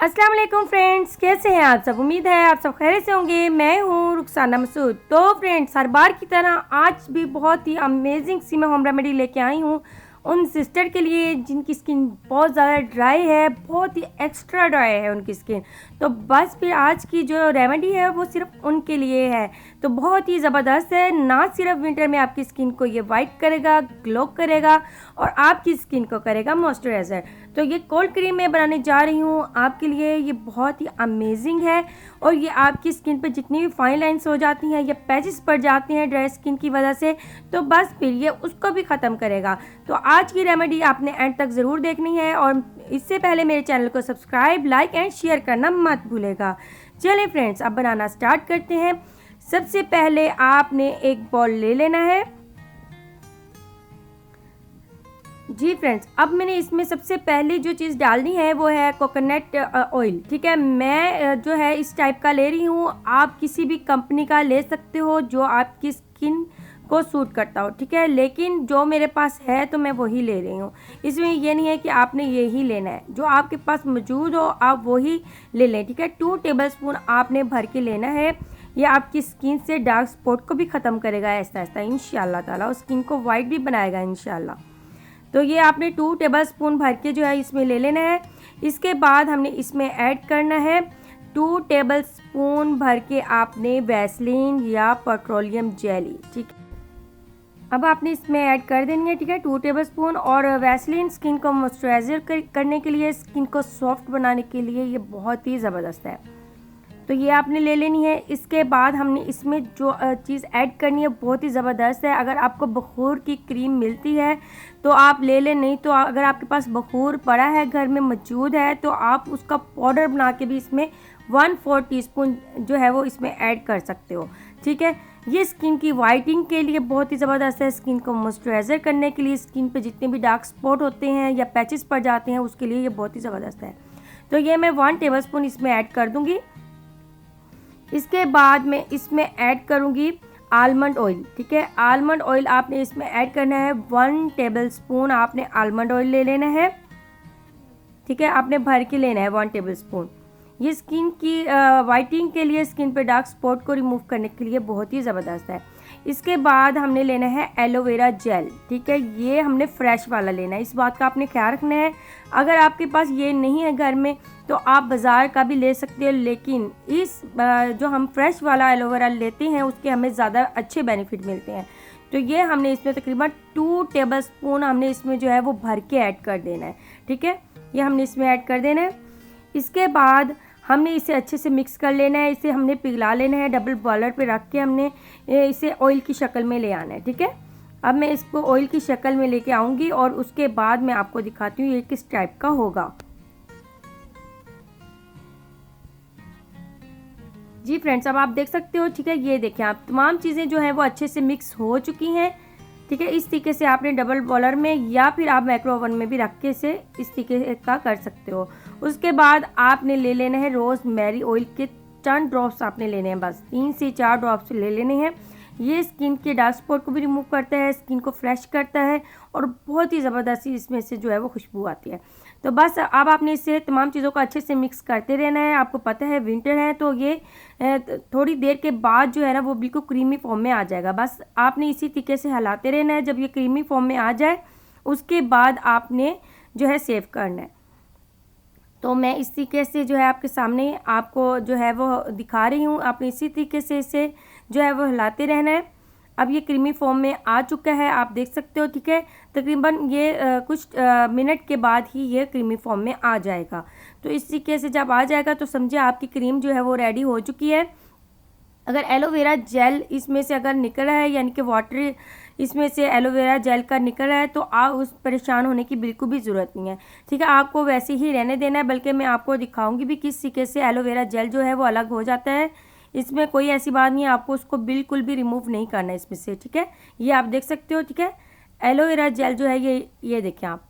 अस्सलाम वालेकुम फ्रेंड्स, कैसे हैं आप सब। उम्मीद है आप सब खैरियत से होंगे। मैं हूँ रुखसाना मसूद। तो फ्रेंड्स, हर बार की तरह आज भी बहुत ही अमेजिंग सी मैं होम रेमेडी लेके आई हूँ उन सिस्टर के लिए जिनकी स्किन बहुत ज़्यादा ड्राई है, बहुत ही एक्स्ट्रा ड्राई है उनकी स्किन। तो बस फिर आज की जो रेमेडी है वो सिर्फ उनके लिए है। तो बहुत ही ज़बरदस्त है, ना सिर्फ विंटर में आपकी स्किन को ये वाइट करेगा, ग्लो करेगा और आपकी स्किन को करेगा मॉइस्चराइज़र। तो ये कोल्ड क्रीम मैं बनाने जा रही हूँ आपके लिए। ये बहुत ही अमेजिंग है और ये आपकी स्किन पर जितनी भी फाइन लाइंस हो जाती हैं या पैचेस पड़ जाते हैं ड्राई स्किन की वजह से, तो बस फिर ये उसको भी ख़त्म करेगा। तो आज की रेमेडी आपने एंड तक ज़रूर देखनी है और इससे पहले मेरे चैनल को सब्सक्राइब, लाइक एंड शेयर करना मत भूलेगा। चलिए फ्रेंड्स, अब बनाना स्टार्ट करते हैं। सबसे पहले आपने एक बॉल ले लेना है। जी फ्रेंड्स, अब मैंने इसमें सबसे पहले जो चीज़ डालनी है वो है कोकोनट ऑयल। ठीक है, मैं जो है इस टाइप का ले रही हूँ। आप किसी भी कंपनी का ले सकते हो जो आपकी स्किन को सूट करता हो। ठीक है, लेकिन जो मेरे पास है तो मैं वही ले रही हूँ। इसमें ये नहीं है कि आपने यही लेना है, जो आपके पास मौजूद हो आप वही ले लें। ठीक है, 2 टेबलस्पून आपने भर के लेना है। ये आपकी स्किन से डार्क स्पॉट को भी ख़त्म करेगा ऐसा ऐसा इंशाल्लाह ताला, और स्किन को वाइट भी बनाएगा इंशाल्लाह। तो ये आपने 2 टेबलस्पून भर के जो है इसमें ले लेना है। इसके बाद हमने इसमें ऐड करना है 2 टेबलस्पून भर के आपने वैसलीन या पेट्रोलियम जेली। ठीक है, अब आपने इसमें ऐड कर देनी है। ठीक है, 2 टेबलस्पून। और वैसलीन स्किन को मॉइस्चराइजर करने के लिए, स्किन को सॉफ्ट बनाने के लिए ये बहुत ही ज़बरदस्त है। तो ये आपने ले लेनी है। इसके बाद हमने इसमें जो चीज़ ऐड करनी है बहुत ही ज़बरदस्त है। अगर आपको बखूर की क्रीम मिलती है तो आप ले लें, नहीं तो अगर आपके पास बखूर पड़ा है, घर में मौजूद है, तो आप उसका पाउडर बना के भी इसमें 1/4 टीस्पून जो है वो इसमें ऐड कर सकते हो। ठीक है, ये स्किन की वाइटिंग के लिए बहुत ही ज़बरदस्त है। स्किन को मॉइस्चराइज़र करने के लिए, स्किन पे जितने भी डार्क स्पॉट होते हैं या पैचेस पड़ जाते हैं उसके लिए ये बहुत ही ज़बरदस्त है। तो ये मैं 1 टेबलस्पून इसमें ऐड कर दूँगी। इसके बाद मैं इसमें ऐड करूँगी आलमंड ऑयल। ठीक है, आलमंड ऑयल आपने इसमें ऐड करना है। 1 टेबलस्पून आपने आलमंड ऑयल ले लेना है। ठीक है, आपने भर के लेना है 1 टेबलस्पून। ये स्किन की वाइटिंग के लिए, स्किन पे डार्क स्पॉट को रिमूव करने के लिए बहुत ही ज़बरदस्त है। इसके बाद हमने लेना है एलोवेरा जेल। ठीक है, ये हमने फ्रेश वाला लेना है, इस बात का आपने ख्याल रखना है। अगर आपके पास ये नहीं है घर में तो आप बाज़ार का भी ले सकते हो, लेकिन इस जो हम फ्रेश वाला एलोवेरा लेते हैं उसके हमें ज़्यादा अच्छे बेनिफिट मिलते हैं। तो ये हमने इसमें तकरीबन 2 टेबलस्पून हमने इसमें जो है वो भर के ऐड कर देना है। ठीक है, ये हमने इसमें ऐड कर देना है। इसके बाद हमने इसे अच्छे से मिक्स कर लेना है। इसे हमने पिघला लेना है, डबल बॉयलर पे रख के हमने इसे ऑयल की शक्ल में ले आना है। ठीक है, अब मैं इसको ऑयल की शक्ल में लेके आऊँगी और उसके बाद मैं आपको दिखाती हूँ ये किस टाइप का होगा। जी फ्रेंड्स, अब आप देख सकते हो। ठीक है, ये देखें आप, तमाम चीज़ें जो हैं वो अच्छे से मिक्स हो चुकी हैं। ठीक है, इस तरीके से आपने डबल बॉयलर में या फिर आप माइक्रो ओवन में भी रख के इसे इस तरीके का कर सकते हो। उसके बाद आपने ले लेना है रोज़मेरी ऑयल के 10 ड्रॉप्स आपने लेने हैं, बस 3 से 4 ड्रॉप्स ले लेने हैं। ये स्किन के डार्क स्पॉट को भी रिमूव करता है, स्किन को फ्रेश करता है और बहुत ही ज़बरदस्त इसमें से जो है वो खुशबू आती है। तो बस अब आपने इससे तमाम चीज़ों को अच्छे से मिक्स करते रहना है। आपको पता है विंटर है तो ये थोड़ी देर के बाद जो है ना वो बिल्कुल क्रीमी फॉर्म में आ जाएगा। बस आपने इसी तरीके से हिलाते रहना है। जब ये क्रीमी फॉर्म में आ जाए उसके बाद आपने जो है सेव करना है। तो मैं इस तरीके से जो है आपके सामने आपको जो है वो दिखा रही हूँ। आपने इसी तरीके से इसे जो है वो हिलाते रहना है। अब ये क्रीमी फॉर्म में आ चुका है, आप देख सकते हो। ठीक है, तकरीबन ये कुछ मिनट के बाद ही ये क्रीमी फॉर्म में आ जाएगा। तो इस तरीके से जब आ जाएगा तो समझिए आपकी क्रीम जो है वो रेडी हो चुकी है। अगर एलोवेरा जेल इसमें से अगर निकल रहा है, यानी कि वाटर इसमें से एलोवेरा जेल का निकल रहा है, तो आप उस परेशान होने की बिल्कुल भी ज़रूरत नहीं है। ठीक है, आपको वैसे ही रहने देना है। बल्कि मैं आपको दिखाऊंगी भी किस तरीके से एलोवेरा जेल जो है वो अलग हो जाता है। इसमें कोई ऐसी बात नहीं है, आपको उसको बिल्कुल भी रिमूव नहीं करना है इसमें से। ठीक है, ये आप देख सकते हो। ठीक है, एलोवेरा जेल जो है ये देखें आप,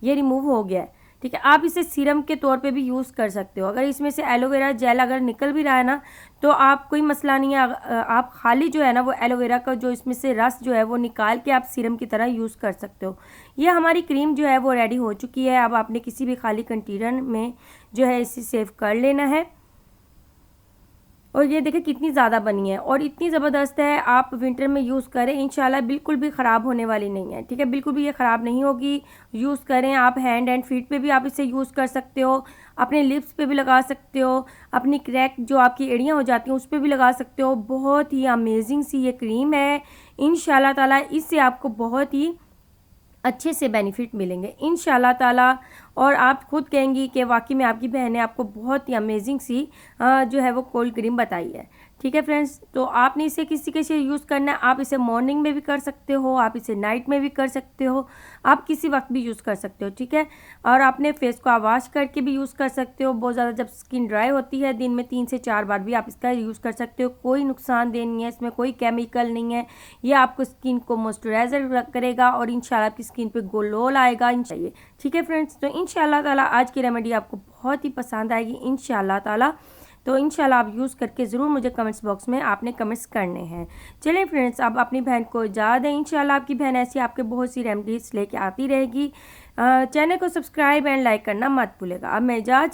ये रिमूव हो गया है। ठीक है, आप इसे सीरम के तौर पे भी यूज़ कर सकते हो। अगर इसमें से एलोवेरा जेल अगर निकल भी रहा है ना तो आप कोई मसला नहीं है, आप खाली जो है ना वो एलोवेरा का जो इसमें से रस जो है वो निकाल के आप सीरम की तरह यूज़ कर सकते हो। ये हमारी क्रीम जो है वो रेडी हो चुकी है। अब आपने किसी भी खाली कंटेनर में जो है इसे सेव कर लेना है। और ये देखिए कितनी ज़्यादा बनी है और इतनी ज़बरदस्त है, आप विंटर में यूज़ करें इंशाल्लाह बिल्कुल भी ख़राब होने वाली नहीं है, ठीक है, बिल्कुल भी ये ख़राब नहीं होगी। यूज़ करें आप, हैंड एंड फीट पे भी आप इसे यूज़ कर सकते हो, अपने लिप्स पे भी लगा सकते हो, अपनी क्रैक जो आपकी एड़ियाँ हो जाती हैं उस पर भी लगा सकते हो। बहुत ही अमेजिंग सी ये क्रीम है, इंशाल्लाह ताला इससे आपको बहुत ही अच्छे से बेनिफिट मिलेंगे इंशाल्लाह ताला। और आप खुद कहेंगी कि वाकई में आपकी बहन ने आपको बहुत ही अमेजिंग सी जो है वो कोल्ड क्रीम बताई है। ठीक है फ्रेंड्स, तो आपने इसे किसी के से यूज़ करना है, आप इसे मॉर्निंग में भी कर सकते हो, आप इसे नाइट में भी कर सकते हो, आप किसी वक्त भी यूज़ कर सकते हो, ठीक है। और आपने फेस को वॉश करके भी यूज़ कर सकते हो, बहुत ज़्यादा जब स्किन ड्राई होती है दिन में 3 से 4 बार भी आप इसका यूज़ कर सकते हो। कोई नुकसानदेह नहीं है, इसमें कोई केमिकल नहीं है, ये आपको स्किन को मॉइस्चराइज़र करेगा और इंशाल्लाह आपकी स्किन पे ग्लो लाएगा इंशाल्लाह। ठीक है फ्रेंड्स, तो इंशाल्लाह ताला आज की रेमेडी आपको बहुत ही पसंद आएगी इंशाल्लाह ताला। तो इंशाल्लाह आप यूज़ करके ज़रूर मुझे कमेंट्स बॉक्स में आपने कमेंट्स करने हैं। चलिए फ्रेंड्स, अब अपनी बहन को इजाज़त दें, इंशाल्लाह आपकी बहन ऐसी आपके बहुत सी रेमेडीज़ लेके आती रहेगी। चैनल को सब्सक्राइब एंड लाइक करना मत भूलेगा। अब मैं इजाज़त